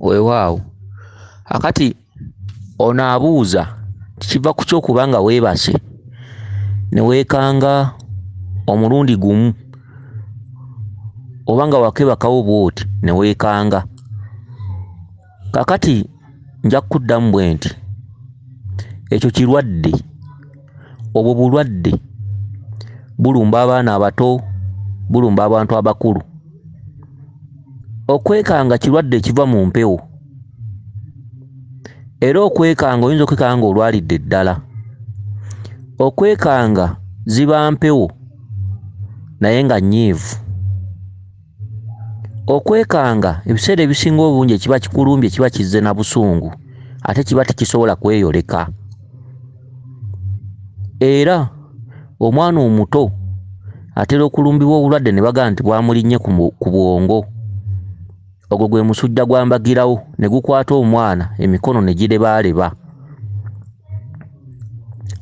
Weewaawo akati ono abuuza kiva ku ky'okubanga weebase ne weekanga omulundi gumu oba nga wakebakawo bw'oti ne weekanga. Kakati nja kuddamu bwe nti ekyo kirwadde, obwo bulwadde bulumba abaana abato, bulumba abantu abakulu. Okwekanga kirwadde ekiva mu mpewo, era okwekanga oyinza okwekanga olwalidde ddala. Okwekanga ziba mpewo naye nga nnyiivu. Okwekanga ebiseera ebisinga obungi ekiba kikulumbye kiba kizze na busungu ate kiba tekisobola kweyoleka. Era omwana omuto atera okulumbibwa obulwadde ne bagamba nti bwamulinnye ku bwongo. Ogwo gwe musujja gwambagirawo ne gukwata omwana emikono ne girebaleba.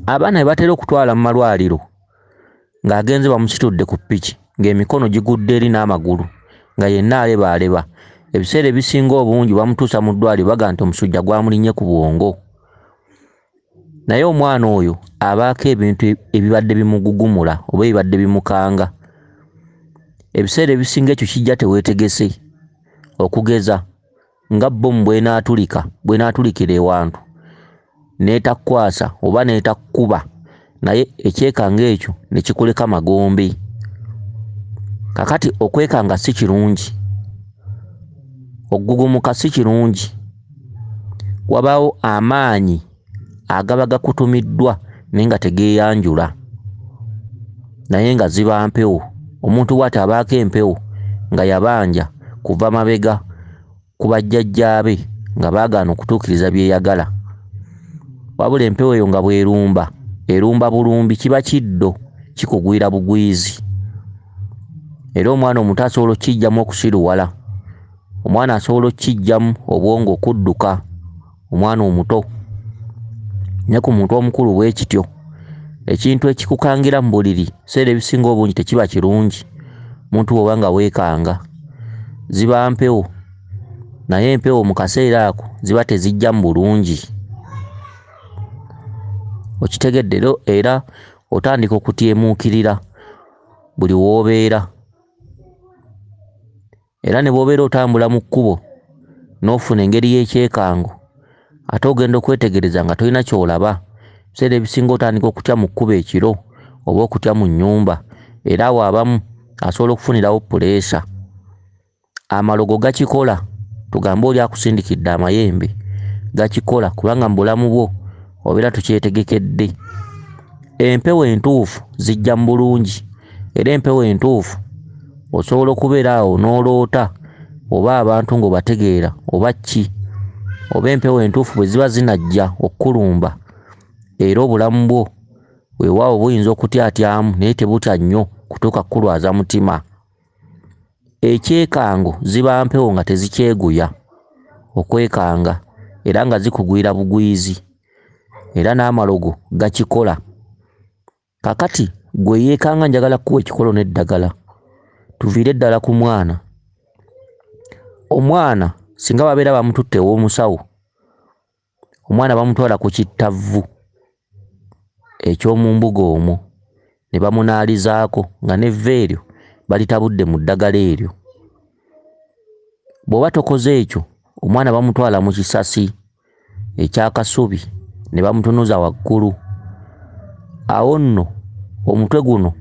Abaana be batera okutwala mu malwaliro ng'agenze bamusitudde ku ppiki ng'emikono gigudde eri n'amagulu nga yenna alebaleba. Ebiseera ebisinga obungi bamutuusa mu ddwaliro bagamba nti omusujja gwamulinnye ku bwongo. Naye omwana oyo abaako ebintu ebibadde bimugugumula oba ebibadde bimukanga. Ebiseera ebisinga ekyo kijja teweetegese, okugeza nga bbomu bw'enaatulikira ewantu n'etakwasa oba n'etakkuba, naye ekyekanga ekyo ne kikuleka magombe. Kakati okwekanga si kirungi, okugugumuka si kirungi. Wabaawo amaanyi agaba gakutumiddwa naye nga tegeeyanjula, naye nga ziba mpewo. Omuntu bw'ati abaako empewo nga yabanja kuva mabega ku bajjajjaabe nga baagaana okutuukiriza byeyagala. Wabula empewo eyo nga bw'erumba, erumba bulumbi, kiba kiddo kikugwira bugwizi. Era omwana omuto asobola okkiggyamu okusiruwala, omwana asobola okkiggyamu obwongo okudduka, omwana omuto. Ne ku muntu omukulu bwe kityo. Ekintu ekikukangira mu buliri ebiseera ebisinga obungi tekiba kirungi. Muntu bw'oba nga weekanga ziba mpewo, naye empewo mu kaseera ako ziba tezijjamu bulungi. Okitegedde era otandika okutyemuukirira buli w'obeera. Era ne bw'obeera otambula mu kkubo n'ofuna engeri y'ekyekango ate ogenda okwetegereza nga tolina ky'olaba. Ebiseera ebisinga otandika okutya mu kkubo ekiro oba okutya mu nnyumba, era awo abamu asobola okufunirawo puleesa. Amalogo gakikola, tugambe oli akusindikidde amayembe, gakikola kubanga mu bulamu bwo obeera tukyetegekedde. Empewo entuufu zijja mu bulungi, era empewo entuufu osobola okubeera awo n'oloota oba abantu ng'obategeera oba ki, oba empewo entuufu bwe ziba zinajja okkulumba, era obulamu bwo weewaawo buyinza okutyatyamu naye tebutya nnyo kutuuka kukulwaza mutima. Ekyekango ziba mpewo nga tezikyeguya okwekanga, era nga zikugwira bugwizi, era n'amalogo gakikola. Kakati gwe yeekanga njagala kuwa ekikolo n'eddagala. Tuviire eddala ku mwana. Omwana singa babeera bamututte ew'omusawo, omwana bamutwala ku kittavvu eky'omu mbuga omwo ne bamunaalizaako nga n'evvu eryo balitabudde mu ddagala eryo. Bw'oba tokoze ekyo, omwana bamutwala mu kisasi eky'akasubi ne bamutunuza waggulu. Awo nno omutwe guno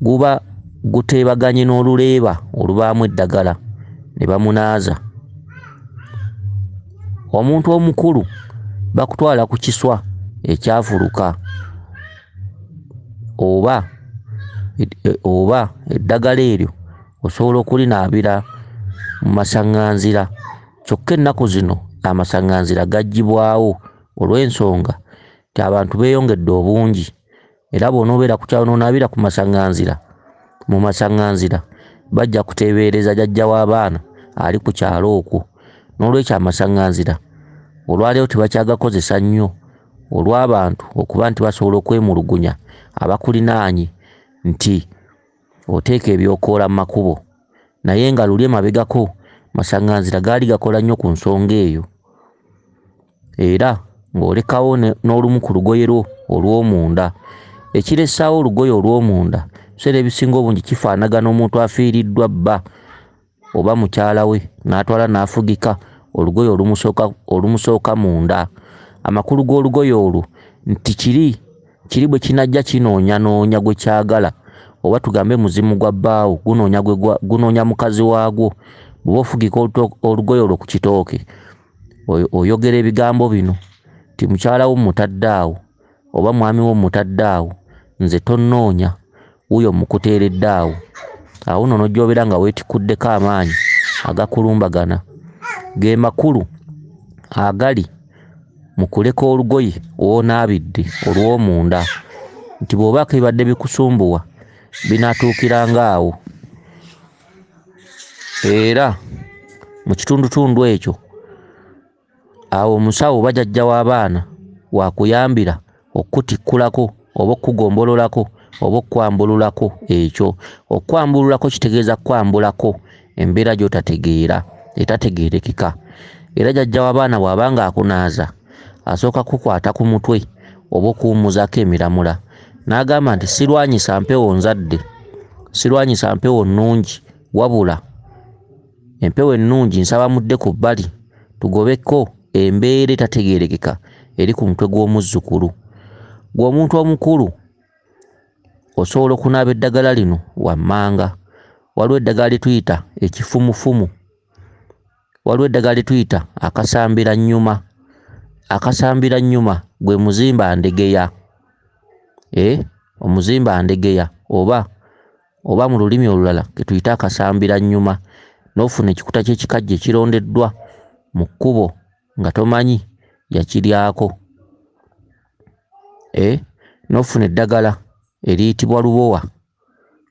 guba guteebaganye n'oluleeba olubaamu eddagala ne bamunaaza. Omuntu omukulu bakutwala ku kiswa ekyafuluka oba eddagala eryo osobola okulinaabira mu masaŋŋanzira. Kyokka ennaku zino amasaŋŋanzira gaggyibwawo olw'ensonga nti abantu beeyongedde obungi, era bw'onoobeera ku kyalo n'onaabira ku masaŋŋanzira, mu masaŋŋanzira bajja kuteebereza jjajja w'abaana ali ku kyalo okwo. N'olwekyo amasaŋŋanzira olwaleero tebakyagakozesa nnyo olw'abantu okuba nti basobola okwemulugunya abakulinaanye nti oteeka ebyokoola mu makubo, naye nga luli emabegako masaŋŋanzira gaali gakola nnyo ku nsonga eyo, era ng'olekawo n'olumu ku lugoye lwo olw'omunda. Ekiressaawo olugoye olw'omunda biseera ebisinga obungi kifaanagana omuntu afiiriddwa bba oba mukyala we n'atwala n'afugika olugoye olumusooka munda. Amakulu g'olugoye olwo nti kiri bwe kinajja kinoonya gwe kyagala, oba tugambe muzimu gwa bbaawo gunoonya mukazi waagwo. Bw'oba ofugika olugoye olwo ku kitooke, oyogera ebigambo bino ti mukyala wo mutadde awo oba mwami wo mutadde awo, nze tonnoonya, wuuyo mukuteeredde awo. Awo nno n'ojja nga weetikuddeko amaanyi agakulumbagana. Ge makulu agali mu kuleka olugoye w'onaabidde olw'omunda, nti bw'obaako ebibadde bikusumbuwa binaatuukiranga awo. Era mu kitundutundu ekyo, awo omusawo oba jjajja w'abaana waakuyambira okukutikkulako oba okukugombololako oba okukwambululako. Ekyo okukwambululako kitegeeza kukwambulako embeera gy'otategeera, etategeerekeka. Era jjajja w'abaana bw'aba nga akunaaza, asooka kukwata ku mutwe oba okuwummuzaako emiramula n'agamba nti sirwanyisa mpewo nzadde, sirwanyisa mpewo nnungi, wabula empewo ennungi nsaba mudde ku bbali tugobeko embeera etategeerekeka eri ku mutwe gw'omuzzukulu. Gwe omuntu omukulu osobola okunaaba eddagala lino wammanga. Waliwo eddagala lye tuyita ekifumufumu, waliwo eddagala lye tuyita akasambira nnyuma. Akasambira nnyuma gwe muzimba ndegeya, omuzimba ndegeya oba mu lulimi olulala ke tuyita akasambira nnyuma. N'ofuna ekikuta ky'ekikajjo ekirondeddwa mu kkubo nga tomanyi yakiryako. N'ofuna eddagala eriyitibwa lubowa.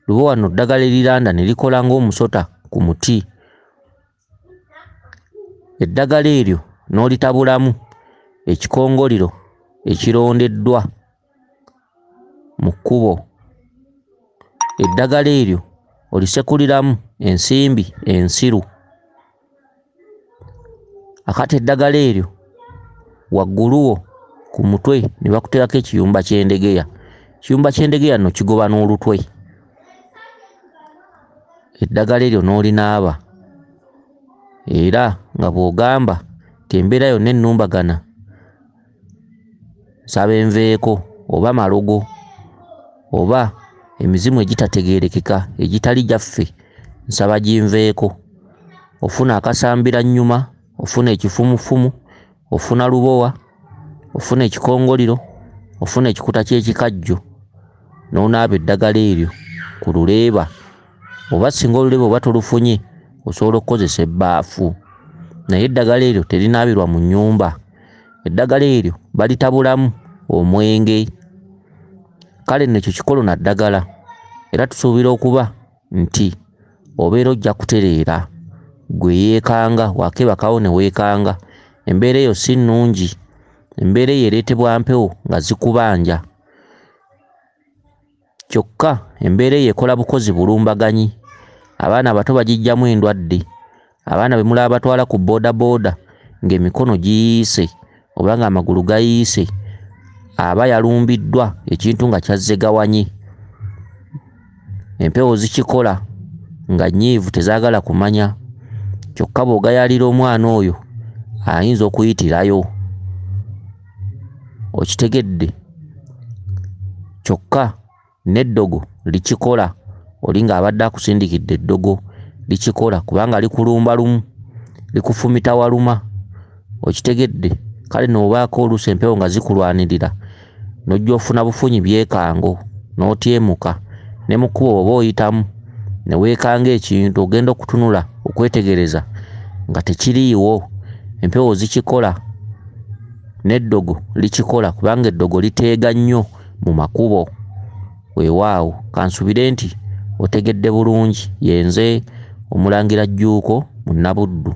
Lubowa nno ddagala eriranda ne likola ng'omusota ku muti. Eddagala eryo n'olitabulamu ekikongoliro ekirondeddwa mu kkubo. Eddagala eryo olisekuliramu ensimbi ensiru. Akati eddagala eryo wagguluwo ku mutwe ne bakuteerako ekiyumba ky'endegeya. Ekiyumba ky'endegeya nno kigoba n'olutwe. Eddagala eryo n'olinaaba, era nga bw'ogamba ti embeera yonna ennumbagana, nsaba enveeko oba malogo oba emizimu egitategeerekeka egitali gyaffe, nsaba ginveeko. Ofuna akasambira nnyuma, ofuna ekifumufumu, ofuna lubowa, ofuna ekikongoliro, ofuna ekikuta ky'ekikajjo, n'onaaba eddagala eryo ku luleeba. Oba singa oluleeba oba tolufunye, osobola okukozesa ebbaafu, naye eddagala eryo terinaabirwa mu nnyumba. Eddagala eryo balitabulamu omwenge. Kale nno ekyo kikolo na ddagala, era tusuubira okuba nti obeera ojja kutereera. Gwe yeekanga, waakebakawo ne weekanga, embeera eyo si nnungi. Embeera eyo ereetebwa mpewo nga zikubanja. Kyokka embeera eyo ekola bukozi bulumbaganyi. Abaana abato bagiggyamu endwadde. Abaana be mulaba batwala ku boodabooda ng'emikono giyiise oba ng'amagulu gayiise, aba yalumbiddwa ekintu nga kyazzegawanye. Empewo zikikola nga nnyiivu, tezaagala kumanya. Kyokka bw'ogayaalira omwana oyo ayinza okuyitirayo. Okitegedde? Kyokka n'eddogo likikola. Oli ng'abadde akusindikidde eddogo likikola kubanga likulumba lumu, likufumita waluma. Okitegedde? Kale n'obaako oluusi empewo nga zikulwanirira, n'ojja ofuna bufunyi byekango n'otyemuka. Ne mu kkubo oba oyitamu ne weekanga ekintu, ogenda okutunula okwetegereza nga tekiriiwo. Empewo zikikola, n'eddogo likikola kubanga eddogo liteega nnyo mu makubo. Weewaawo, kansubire nti otegedde bulungi. Ye nze Omulangira Jjuuko Munnabuddu.